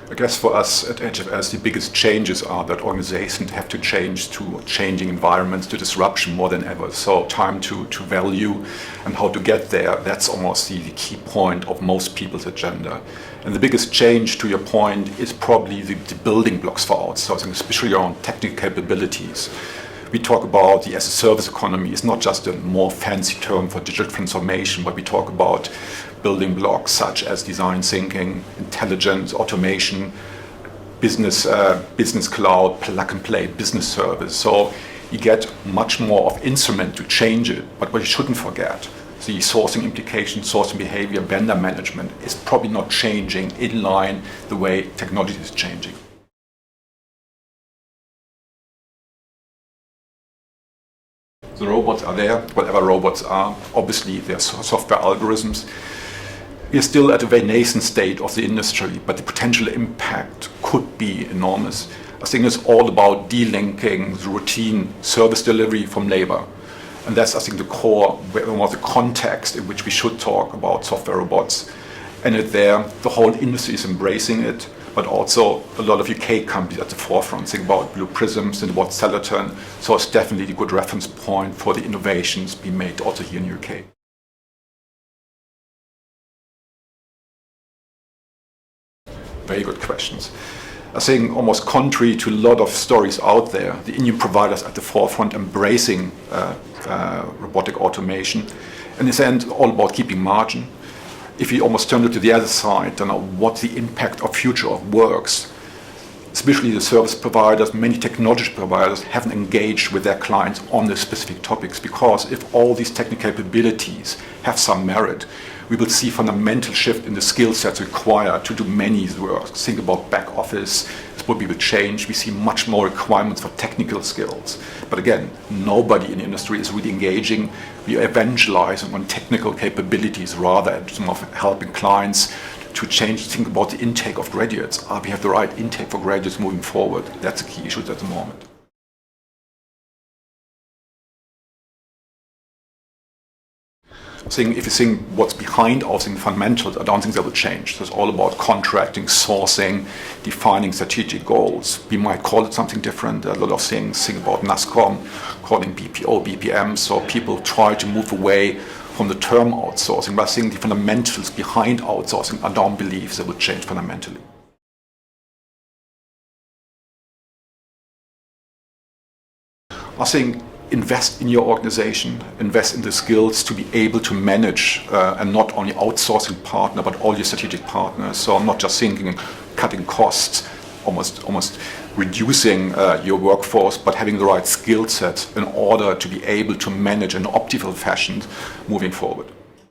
I guess for us at HfS, the biggest changes are that organizations have to change to changing environments, to disruption more than ever. So time to value and how to get there, that's almost the key point of most people's agenda. And the biggest change, to your point, is probably the building blocks for outsourcing, especially around technical capabilities. We talk about the as-a-service economy. It's not just a more fancy term for digital transformation, but we talk about building blocks such as design thinking, intelligence, automation, business cloud, plug-and-play business service. So you get much more of instrument to change it, but what you shouldn't forget, the sourcing implications, sourcing behavior, vendor management is probably not changing in line the way technology is changing. The robots are there, whatever robots are. Obviously, they're software algorithms. We are still at a very nascent state of the industry, but the potential impact could be enormous. I think it's all about delinking the routine service delivery from labor. And that's, I think, the core, the context in which we should talk about software robots. And the whole industry is embracing it, but also a lot of UK companies at the forefront. Think about Blue Prisms and about Celoton. So it's definitely a good reference point for the innovations being made also here in the UK. Very good questions. I think almost contrary to a lot of stories out there, the Indian providers at the forefront embracing robotic automation. And it's all about keeping margin. If you almost turn it to the other side, then what's the impact of future of works? Especially the service providers, many technology providers haven't engaged with their clients on the specific topics, because if all these technical capabilities have some merit, we will see fundamental shift in the skill sets required to do many work. Think about back office, this will be the change. We see much more requirements for technical skills. But again, nobody in the industry is really engaging. We are evangelizing on technical capabilities rather than helping clients to change, think about the intake of graduates. We have the right intake for graduates moving forward? That's a key issue at the moment. If you think what's behind outsourcing fundamentals, I don't think that will change. So it's all about contracting, sourcing, defining strategic goals. We might call it something different. There are a lot of things. Think about NASCOM, calling BPO, BPM. So people try to move away from the term outsourcing. But I think the fundamentals behind outsourcing, I don't believe they will change fundamentally. I think invest in your organization, invest in the skills to be able to manage and not only outsourcing partner, but all your strategic partners. So I'm not just thinking cutting costs, almost reducing your workforce, but having the right skill sets in order to be able to manage in an optimal fashion moving forward.